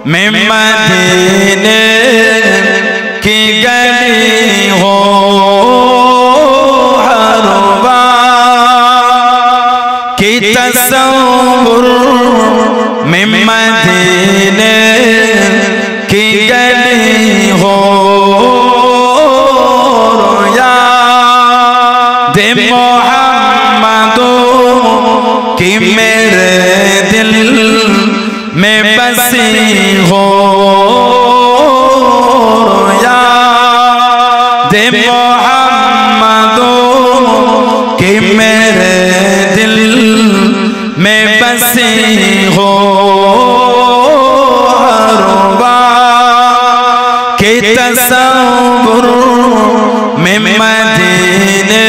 में मदीने की गली हो हरवा की तस्वुर में मदीने की गली हो याद मोहम्मदो की मेरे दिल में बसी हो याद मोहम्मदो की मेरे दिल में बसी हो हरवा के तस्वुर में मदीने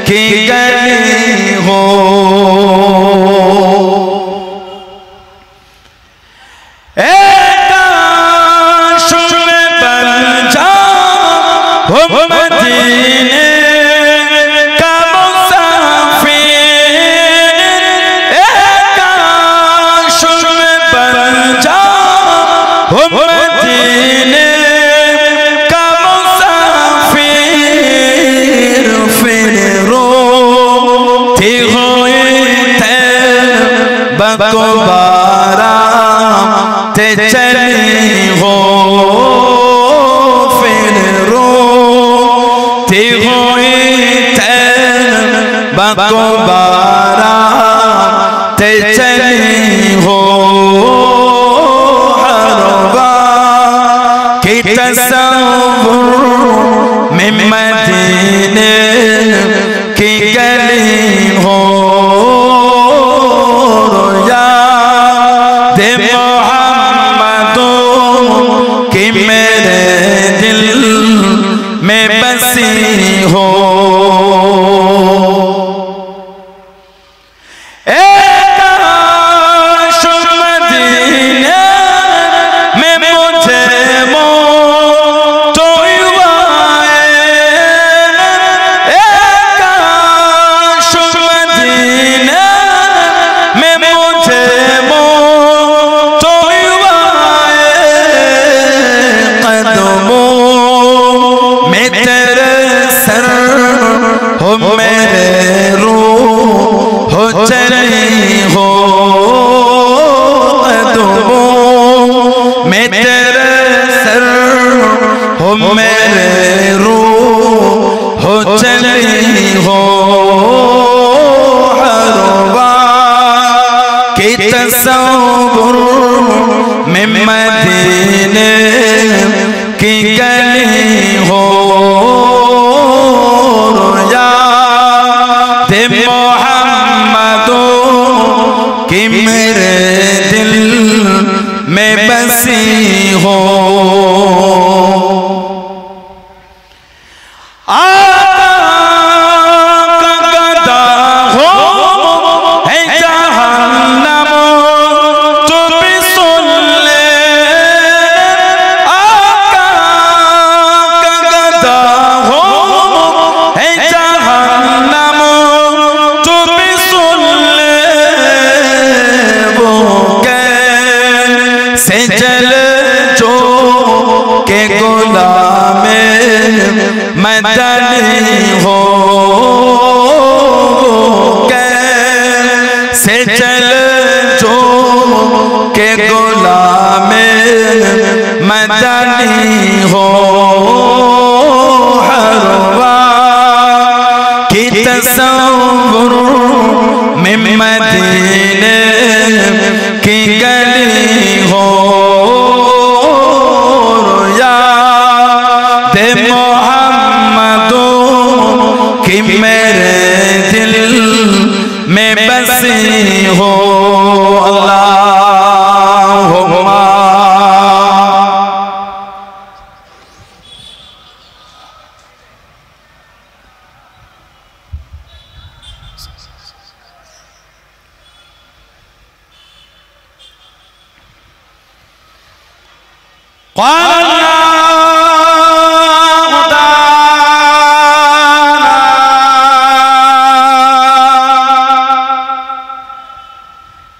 की गली हो मदीने का मुसाफिर काश में बन जाओ मदीने का मुसाफिर फिर रोती हुई तैबा को बारात चली हो को बारात चली हो हरवा की तस्वुर में मदीने की गली हो याद मोहम्मदो की मेरे दिल में बसी हो मेरे रूह हो चली हो कदमों में तेरे सर हो मेरे रूह हो चली हो हरवा की तस्वुर में मदीने की गली हो मोहम्मदो की मेरे दिल में बसी हो आका गदा हो है जहन्नम तो भी सुन ले आका गदा हो है जहन्नम से जल जो के गुलाम मदनी हो से जल जो के गुलाम मदनी हो हरवा की तस्वुर में मदीने की गली हो याद मोहम्मदो की मेरे दिल में बसी हो अल्लाहुम्मा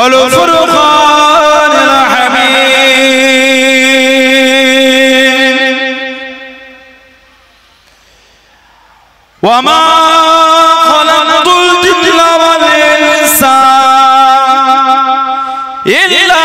হলো ফুরকানুল হামিদ। ওয়া মা খালাকতুল জিন্না ওয়াল ইনসা ইল্লা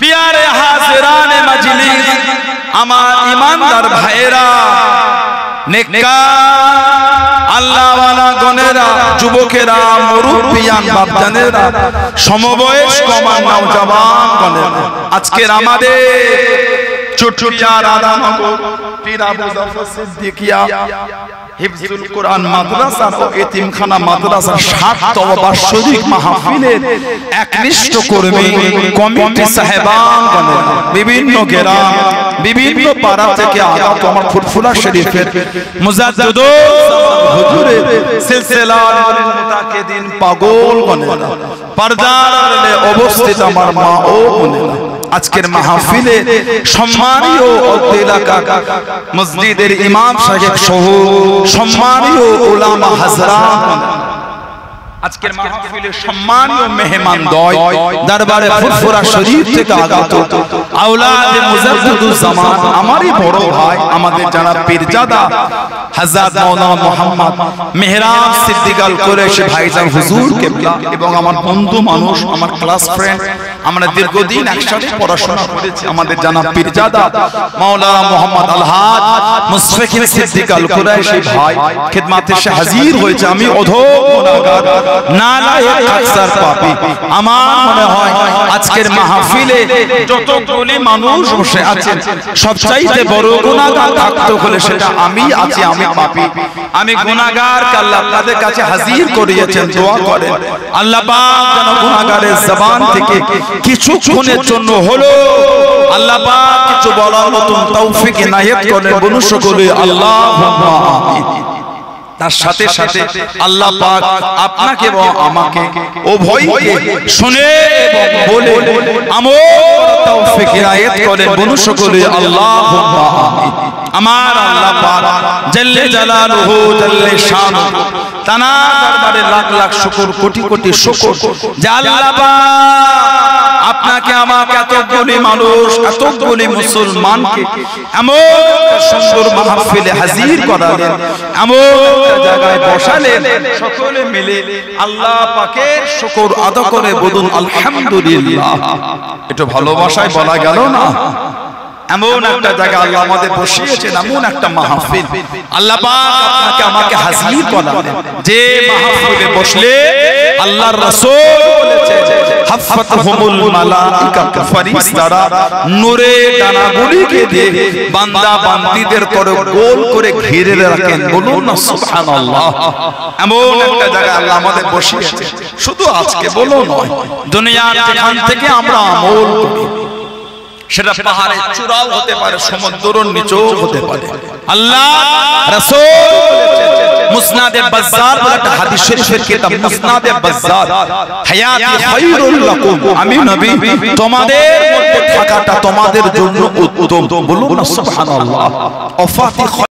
प्यारे हाज़िरान मजलिस, আমার ইমানদার ভাইরা, নেককার আল্লাহ ওয়ালা গণেরা, যুবকেরা, মুরব্বিয়ান বাপজানেরা, সমবয়স্ক নওজওয়ান গণেরা, আজকের আমাদের চুটুলিয়া রাধানগর পীর আবু জাফর সিদ্দিকিয়া হিফজুল কোরআন মাদ্রাসা ও এতিমখানা মাদ্রাসার ৭তম বার্ষিক মাহফিলের একনিষ্ঠ কর্মী কমিটি সাহেবান গণেরা, বিভিন্ন গ্রাম, বিভিন্ন পাড়া থেকে আগত আমার ফুরফুরা শরীফের মুজাদ্দিদ হুজুরের সিলসিলার মুতাকিদিন পাগল গণেরা, পর্দার আড়ালে অবস্থিত আমার মা ও বোনেরা, আজকের মাহফিলে সম্মানীয় এলাকার মসজিদের ইমাম সাহেব সহ সম্মানীয় উলামা হাজরাত, আজকের মাহফিলে সম্মানীয় মেহমানদ্বয়, দরবারে ফুরফুরা শরীফ থেকে আগত আওলাদে মুজাদ্দিদুজ জামান, আমারই বড় ভাই, আমাদের যারা পীরজাদা হযরত মাওলানা মুহাম্মদ মেহরাব সিদ্দিক আল কুরাইশি ভাইজান হুজুর কিবলা, এবং আমার বন্ধু মানুষ, আমার ক্লাস ফ্রেন্ড, আমরা দীর্ঘদিন একসাথে পড়াশোনা করেছি, আমাদের জানা পীরজাদা মাওলানা মুহাম্মদ আলহাজ মুশফিকুর সিদ্দিক আল কুরাইশি ভাই খিদমতে এসে হাজির হয়েছে। আমি অধম গুনাহগার, নালায়েক, আকসার পাপী। আমার মনে হয় আজকের মাহফিলে যতগুলি মানুষ বসে আছেন, সবচাইতে বড় গুনাহগার থাকতে হলে সেটা আমি আছি, আমি পাপী, আমি গুনাহগার। আল্লাহ আপনাদের কাছে হাজির করিয়েছেন, দোয়া করেন আল্লাহ পাক যেন গুনাহগারের জবান থেকে কিছুক্ষণের জন্য হলো আল্লাহ পাক কিছু বলার মতন তৌফিক ইনায়েত করেন, বলুন সকলে আল্লাহুম্মা আমিন। তার সাথে সাথে আল্লাহ পাক আপনাকে এবং আমাকে উভয়কে শুনে এবং বলে আমল তৌফিক ইনায়েত করেন, বলুন সকলে আল্লাহুম্মা আমিন। আমার আল্লাহ পাক জাল্লে জালালুহু জাল্লে শানুহু, তানা দরবারে লাখ লাখ শুকর, কোটি কোটি শুকর যে আল্লাহ পাক আপনাকে আমাকে এতগুলি মানুষ, এতগুলি মুসলমানকে এমন সুন্দর মাহফিলে হাজির করালেন, এমন জায়গায় বসালেন, সকলে মিলে আল্লাহ পাকের শুকর আদা করে বলুন আলহামদুলিল্লাহ। একটু ভালোবাসায় বলা গেল না? এমন একটা জায়গা আল্লাহ আমাদের বসিয়েছেন, এমন একটা মাহফিল আল্লাহ পাক আপনাকে আমাকে হাজির করালেন, যে মাহফিলে বসলে আল্লাহর রাসূল বলেছেন হাফাতহুমুল মালাইকা, ফেরেশতারা নূরে ডানাগুলিকে দিয়ে বান্দা বান্দীদের করে গোল করে ঘিরে রাখেন, বলুন না সুবহানাল্লাহ। এমন একটা জায়গা আল্লাহ আমাদের বসিয়েছেন, শুধু আজকে বলো নয়, দুনিয়ার যেখান থেকে আমরা আমল করি, সেটা পাহাড়ের চূড়াও হতে পারে, সমুদ্রের নিচেও হতে পারে। আল্লাহ রাসূল মুসনাদে বাজ্জার বলে একটা হাদিস শরীফের কিতাব, মুসনাদে বাজ্জার, হায়াতি খায়রুল লাকুম, আমি নবী তোমাদের মধ্যে থাকাটা তোমাদের জন্য উত্তম, বলুন না সুবহানাল্লাহ।